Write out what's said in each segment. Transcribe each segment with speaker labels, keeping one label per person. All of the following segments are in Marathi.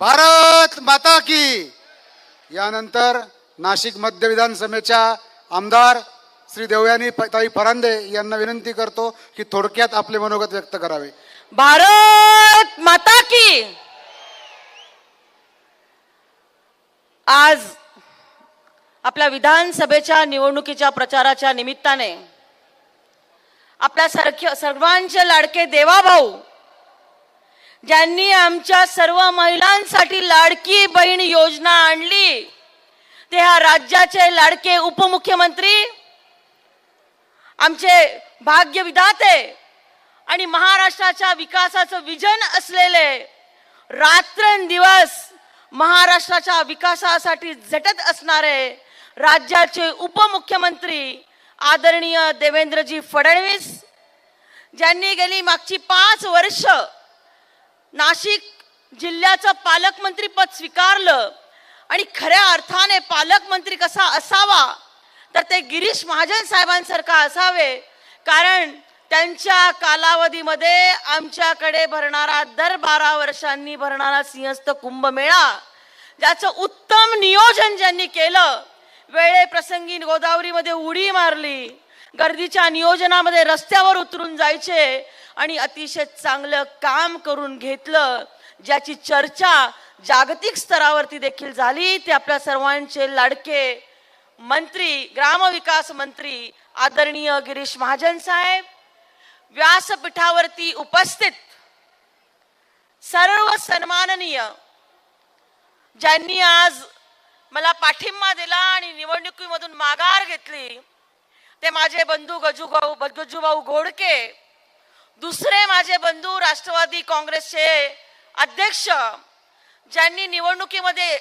Speaker 1: भारत माता की। यानंतर नाशिक मध्य विधानसभेच्या आमदार श्री देवयानी ताई फरांदे यांना विनंती करतो की थोडक्यात आपले मनोगत व्यक्त करावे।
Speaker 2: भारत माता की। आज आपल्या विधानसभेच्या निवडणुकीच्या प्रचाराच्या निमित्ताने आपल्या सर्वांचे लाडके देवाभाऊ ज्यांनी आमच्या सर्व महिलांसाठी लाडकी बहीण योजना आणली ते ह्या राज्याचे लाडके उपमुख्यमंत्री, आमचे भाग्य विधाते आणि महाराष्ट्राच्या विकासाचं विजन असलेले, रात्रंदिवस महाराष्ट्राच्या विकासासाठी झटत असणारे राज्याचे उपमुख्यमंत्री आदरणीय देवेंद्रजी फडणवीस, ज्यांनी गेली मागची 5 वर्ष नाशिक जिल्ह्याचं पालकमंत्री पद स्वीकारलं आणि खऱ्या अर्थाने पालकमंत्री कसा असावा तर ते गिरीश महाजन साहेबांसारखा असावे, कारण त्यांच्या कालावधीमध्ये आमच्याकडे भरणारा दर 12 वर्षांनी भरणारा सिंहस्थ कुंभमेळा ज्याचं उत्तम नियोजन ज्यांनी केलं, वेळेप्रसंगी गोदावरीमध्ये उडी मारली, गर्दीच्या नियोजनामध्ये रस्त्यावर उतरून जायचे आणि अतिशय चांगलं काम करून घेतलं, ज्याची चर्चा जागतिक स्तरावरती देखील झाली। ते आपल्या सर्वांचे लाडके मंत्री, ग्रामविकास मंत्री आदरणीय गिरीश महाजन साहेब, व्यासपीठावरती उपस्थित सर्व सन्माननीय ज्यांनी आज मला पाठिंबा दिला आणि निवडणुकीमधून माघार घेतली, ते माझे बंधू गजूभाऊ घोडके, दुसरे माझे बंधू राष्ट्रवादी काँग्रेसचे अध्यक्ष ज्यांनी निवडणुकीमध्ये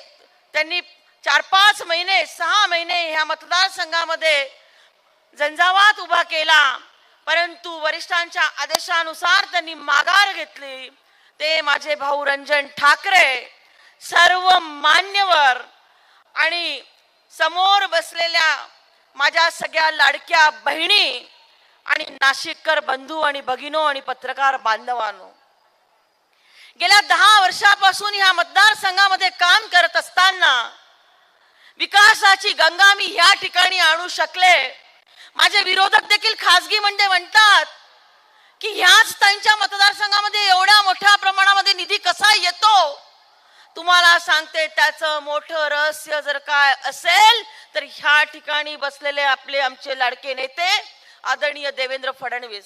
Speaker 2: त्यांनी 4-5 महिने 6 महिने ह्या मतदारसंघामध्ये झंझावात उभा केला, परंतु वरिष्ठांच्या आदेशानुसार त्यांनी माघार घेतली, ते माझे भाऊ रंजन ठाकरे, सर्व मान्यवर आणि समोर बसलेल्या माझ्या सगळ्या लाडक्या बहिणी आणि नाशिककर बंधू आणि भगिनो आणि पत्रकार बांधवांनो, गेल्या 10 वर्षापासून ह्या मतदारसंघामध्ये काम करत असताना विकासाची गंगा मी ह्या ठिकाणी आणू शकले। माझे विरोधक देखील खासगी म्हणतात की ह्याच त्यांच्या मतदारसंघामध्ये एवढ्या मोठ्या प्रमाणामध्ये निधी कसा येतो। तुम्हाला सांगते त्याचं मोठं रहस्य जर काय असेल तर ह्या ठिकाणी बसलेले आमचे लाडके नेते आदरणीय देवेंद्र फडणवीस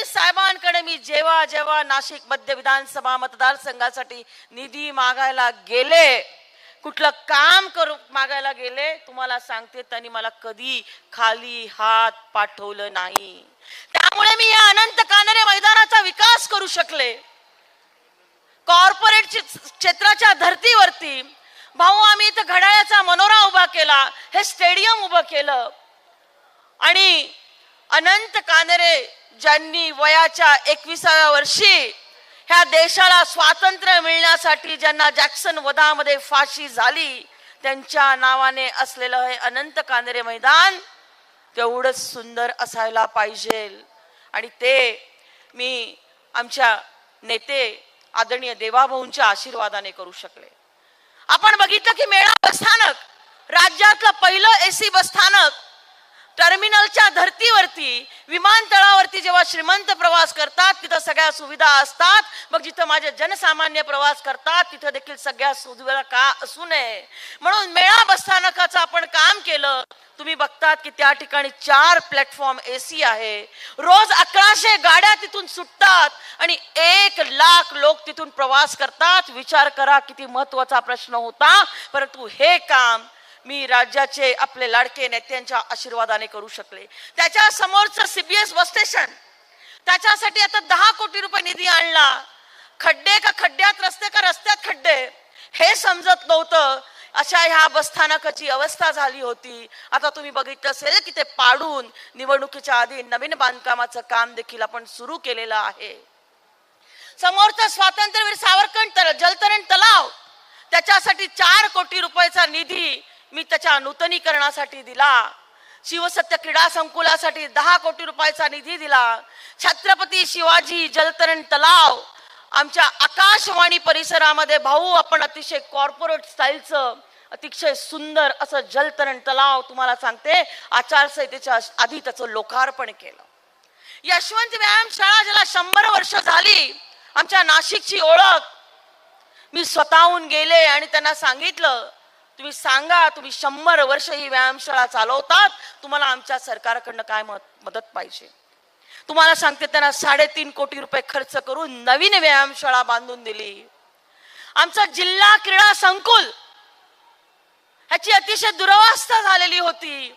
Speaker 2: साहेबांकडे मी जेव्हा जेव्हा नाशिक मध्य विधानसभा मतदारसंघासाठी निधी मागायला गेले, कुठलं काम करू मागायला गेले, तुम्हाला सांगते त्यांनी मला कधी खाली हात पाठवलं नाही। त्यामुळे मी या अनंत कानडे मैदानाचा विकास करू शकले। कॉर्पोरेट क्षेत्राच्या धर्तीवरती भाऊ आम्ही इथं घड्याळाचा मनोरा उभा केला, हे स्टेडियम उभं केलं आणि अनंत कानडे ज्यांनी वयाच्या 21व्या वर्षी ह्या देशाला स्वातंत्र्य मिळण्यासाठी ज्यांना जॅक्सन वधामध्ये फाशी झाली त्यांच्या नावाने असलेलं हे अनंत कानडे मैदान तेवढंच सुंदर असायला पाहिजे आणि ते मी आमच्या नेते आदरणीय देवाभाऊंच्या आशीर्वादाने करू शकले। आपण बघितलं की मेळा बसस्थानक राज्यातलं पहिलं एसी बसस्थानक, टर्मिनलच्या धर्तीवरती विमानतळावरती जेव्हा श्रीमंत प्रवास करतात तिथं सगळ्या सुविधा असतात, मग जिथं माझे जनसामान्य प्रवास करतात तिथं देखील सगळ्या सुविधा का असू नये म्हणून मेळा बसस्थानकाचं आपण काम केलं। तुम्ही बघतात की त्या ठिकाणी 4 प्लॅटफॉर्म एसी आहे, रोज 1100 गाड्या तिथून सुटतात आणि 1 लाख लोक तिथून प्रवास करतात। विचार करा किती महत्वाचा प्रश्न होता, परंतु हे काम मी राज्याचे आपले लाडके नेत्यांच्या आशीर्वादाने करू शकले। त्याच्या समोरचं सीबीएस बस स्टेशन, त्याच्यासाठी आता 10 कोटी रुपये निधी आणला। खड्डे का खड्ड्यात रस्ते का रस्त्यात खड्डे हे समजत नव्हतं, अशा ह्या बसस्थानकाची अवस्था झाली होती। आता तुम्ही बघितलं असेल की ते पाडून निवडणुकीच्या आधी नवीन बांधकामाचं काम देखील आपण सुरू केलेलं आहे। समोरचं स्वातंत्र्यवीर सावरकर जलतरण तलाव, त्याच्यासाठी 4 कोटी रुपयाचा निधी मी त्याच्या नूतनीकरणासाठी दिला। शिवसत्य क्रीडा संकुलासाठी 10 कोटी रुपयाचा निधी दिला। छत्रपती शिवाजी जलतरण तलाव आमच्या आकाशवाणी परिसरामध्ये भाऊ आपण अतिशय कॉर्पोरेट स्टाईलचं अतिशय सुंदर असं जलतरण तलाव तुम्हाला सांगते आचारसंहितेच्या आधी त्याचं लोकार्पण केलं. यशवंत व्यायामशाळा ज्याला 100 वर्ष झाली, आमच्या नाशिकची ओळख. मी स्वतःहून गेले आणि त्यांना सांगितलं, तुम्ही सांगा तुम्ही 100 वर्ष ही व्यायामशाळा चालवतात, तुम्हाला आमच्या सरकारकडनं काय मदत पाहिजे. तुम्हाला सांगते त्यांना 3.5 कोटी रुपये खर्च करून नवीन व्यायामशाळा बांधून दिली. आमचं जिल्हा क्रीडा संकुल ह्याची अतिशय दुरवस्था झालेली होती.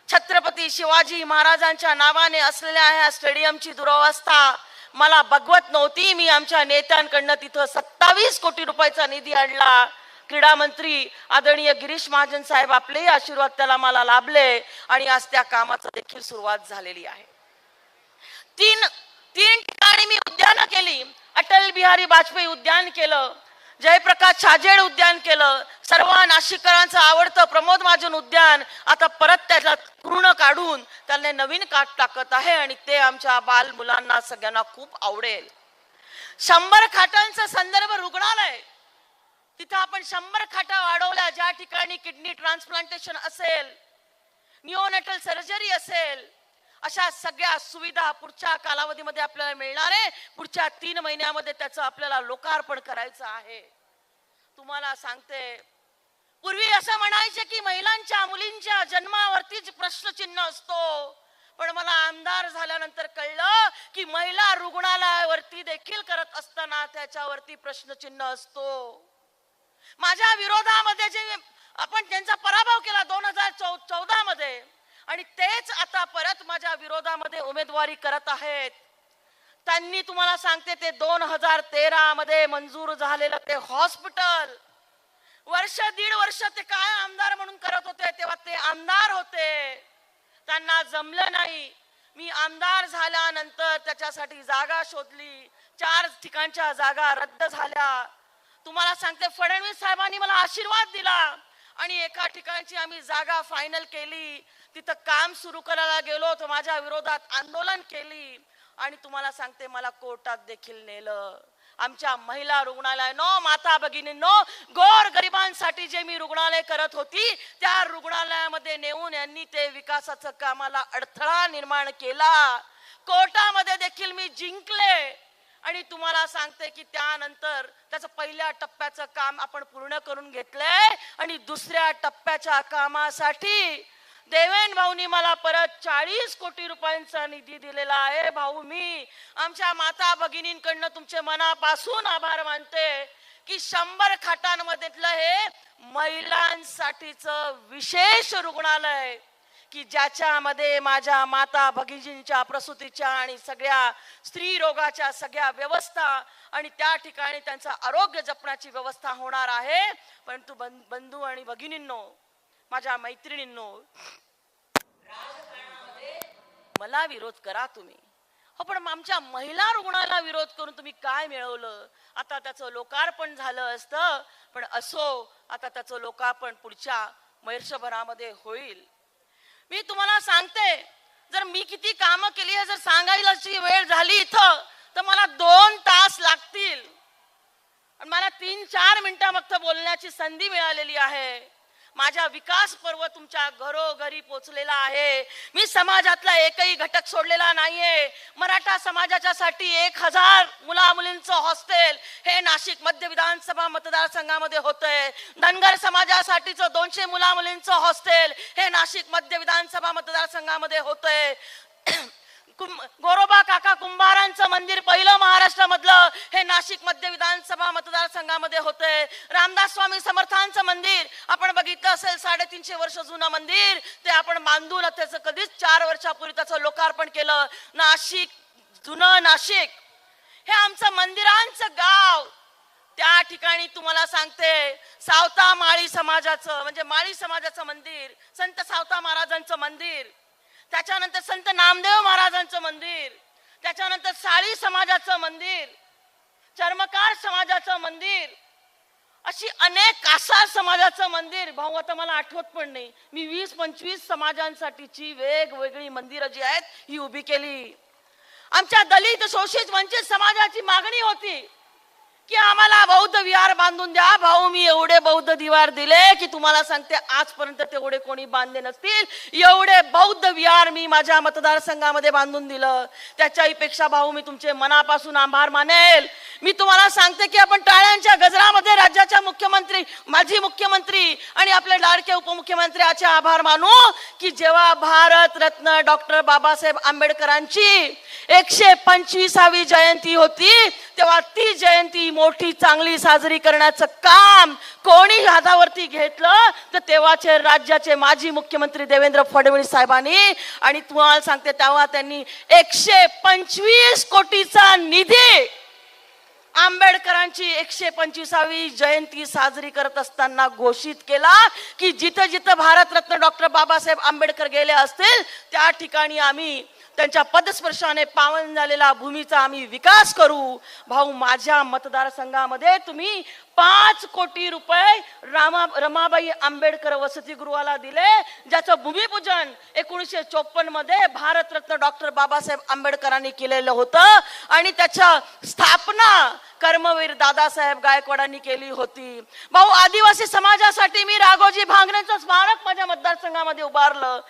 Speaker 2: छत्रपती शिवाजी महाराजांच्या नावाने असलेल्या ह्या स्टेडियमची दुरवस्था मला बघवत नव्हती. मी आमच्या नेत्यांकडनं तिथं 27 कोटी रुपयाचा निधी आणला. क्रीडा मंत्री आदरणीय गिरीश महाजन साहेब आपले आशीर्वाद त्याला मला लाभले आणि आज त्या कामाचं देखील सुरुवात झालेली आहे. तीन ठिकाणी मी उद्यानं केली. अटल बिहारी वाजपेयी उद्यान केलं, जयप्रकाश छाजेड उद्यान केलं, सर्व नाशिककरांचं आवडतं प्रमोद महाजन उद्यान आता परत त्याला पूर्ण काढून त्याने नवीन काठ टाकत आहे आणि ते आमच्या बाल मुलांना सगळ्यांना खूप आवडेल. 100 खाटांचा संदर्भ रुग्णालय, तिथं आपण 100 खाटा वाढवल्या. ज्या ठिकाणी किडनी ट्रान्सप्लांटेशन असेल, निओनेटल सर्जरी असेल, अशा सगळ्या सुविधा पुढच्या कालावधीमध्ये आपल्याला मिळणार आहे. पुढच्या 3 महिन्यामध्ये त्याचं आपल्याला लोकार्पण करायचं आहे. तुम्हाला सांगते, पूर्वी असं म्हणायचे की महिलांच्या मुलींच्या जन्मावरतीच प्रश्नचिन्ह असतो, पण मला आमदार झाल्यानंतर कळलं की महिला रुग्णालयावरती देखील करत असताना त्याच्यावरती प्रश्नचिन्ह असतो. माझ्या विरोधामध्ये जे आपण त्यांचा पराभव केला 2014 मध्ये आणि तेच आता परत माझ्या विरोधामध्ये उमेदवारी करत आहेत. त्यांनी तुम्हाला सांगते ते 2013 मध्ये मंजूर झालेलं ते हॉस्पिटल 1.5 वर्ष ते काय आमदार म्हणून करत होते, तेव्हा ते आमदार होते, त्यांना जमलं नाही. मी आमदार झाल्यानंतर त्याच्यासाठी जागा शोधली, 4 ठिकाणच्या जागा रद्द झाल्या. तुम्हाला सांगते फडणवीस साहेबांनी मला आशीर्वाद दिला आणि एका ठिकाणची आम्ही जागा फायनल केली. तिथं काम सुरू करायला गेलो तर माझ्या विरोधात आंदोलन केली आणि तुम्हाला सांगते मला कोर्टात देखील नेलं. आमच्या महिला रुग्णालयानो, माता भगिनींनो, गोर गरिबांसाठी जे मी रुग्णालय करत होती त्या रुग्णालयामध्ये नेऊन यांनी ते विकासाचं कामाला अडथळा निर्माण केला. कोर्टामध्ये देखील मी जिंकले आणि तुम्हाला सांगते की त्यानंतर त्याचं पहिल्या टप्प्याचं काम आपण पूर्ण करून घेतलंय आणि दुसऱ्या टप्प्याच्या कामासाठी देवेंद्र भाऊनी मला परत 40 कोटी रुपयांचा निधी दिलेला आहे. भाऊ, मी आमच्या माता भगिनींकडनं तुमचे मनापासून आभार मानते की 100 खाटांमधलं हे महिलांसाठीचं विशेष रुग्णालय की ज्याच्यामध्ये माझ्या माता भगिनींच्या प्रसूतीच्या आणि सगळ्या स्त्री रोगाच्या सगळ्या व्यवस्था आणि त्या ठिकाणी त्यांचं आरोग्य जपण्याची व्यवस्था होणार आहे. परंतु बंधू आणि भगिनींनो, माझ्या मैत्रिणींनो, मला विरोध करा तुम्ही, हो, पण आमच्या महिला रुग्णाला विरोध करून तुम्ही काय मिळवलं? आता त्याचं लोकार्पण झालं असतं, पण असो, आता त्याचं लोकार्पण पुढच्या वर्षभरामध्ये होईल. मी तुम्हाला सांगते, जर मी किती कामं केली आहे जर सांगायला वेळ झाली इथं तर मला 2 तास लागतील आणि मला 3-4 मिनिटं फक्त बोलण्याची संधी मिळालेली आहे. माझा विकास पर्व तुमच्या घरोघरी पोचलेला आहे. मी समाजातला एकही घटक सोडलेला नाहीये. मराठा समाजाच्या साठी 1000 मुला मुलींचं हॉस्टेल हे नाशिक मध्य विधानसभा मतदारसंघामध्ये होतंय. धनगर समाजासाठीचं 200 मुला मुलींचं हॉस्टेल हे नाशिक मध्य विधानसभा मतदारसंघामध्ये होतंय. गोरोबा काका कुंभारांचं मंदिर पहिलं महाराष्ट्रामधलं हे नाशिक मध्य विधानसभा मतदारसंघामध्ये होतंय. रामदास स्वामी समर्थांचं मंदिर आपण बघितलं असेल, 350 वर्ष जुनं मंदिर, ते आपण बांधून त्याचं कधीच 4 वर्षापूर्वी त्याचं लोकार्पण केलं. नाशिक, जुनं नाशिक हे आमचं मंदिरांचं गाव. त्या ठिकाणी तुम्हाला सांगते सावता माळी समाजाचं म्हणजे माळी समाजाचं मंदिर, संत सावता महाराजांचं मंदिर, त्याच्यानंतर संत नामदेव महाराजांचं मंदिर, त्याच्यानंतर साळी समाजाचं मंदिर, चर्मकार समाजाचं मंदिर, अशी अनेक कासार समाजाचं मंदिर. भाऊ, आता मला आठवत पण नाही, मी 20-25 समाजांसाठीची वेगवेगळी मंदिरं जी आहेत ही उभी केली. आमच्या दलित शोषित वंचित समाजाची मागणी होती की आम्हाला बौद्ध विहार बांधून द्या. भाऊ, मी एवढे बौद्ध विहार दिले की तुम्हाला सांगते आजपर्यंत तेवढे कोणी बांधले नसतील. एवढे बौद्ध विहार मी माझ्या मतदारसंघामध्ये बांधून दिलं. त्याच्याही पेक्षा भाऊ मी तुमचे मनापासून आभार मानेल. मी तुम्हाला सांगते की आपण टाळ्यांच्या गजरामध्ये राज्याच्या मुख्यमंत्री, माजी मुख्यमंत्री आणि आपले लाडके उपमुख्यमंत्र्याचे आभार मानू की जेव्हा भारत रत्न डॉक्टर बाबासाहेब आंबेडकरांची 125वी जयंती होती तेव्हा ती जयंती मोठी चांगली साजरी करण्याचं काम कोणी हातावरती घेतलं तर तेव्हाचे राज्याचे माजी मुख्यमंत्री देवेंद्र फडणवीस साहेबांनी. आणि तुम्हाला सांगते तेव्हा त्यांनी 125 कोटीचा निधी आंबेडकरांची 125वी जयंती साजरी करत असताना घोषित केला की जिथं जिथं भारतरत्न डॉक्टर बाबासाहेब आंबेडकर गेले असतील त्या ठिकाणी आम्ही त्यांच्या पदस्पर्शाने पावन झालेला भूमीचा आम्ही विकास करू. भाऊ, माझ्या मतदारसंघामध्ये तुम्ही 5 कोटी रुपये रमाबाई आंबेडकर वसतिगृहाला दिले, ज्याचं भूमिपूजन 1954 मध्ये भारतरत्न डॉक्टर बाबासाहेब आंबेडकरांनी केलेलं होतं आणि त्याच्या स्थापना कर्मवीर दादासाहेब गायकवाडांनी केली होती. भाऊ, आदिवासी समाजासाठी मी राघोजी भांगरेंचं स्मारक माझ्या मतदारसंघामध्ये उभारलं.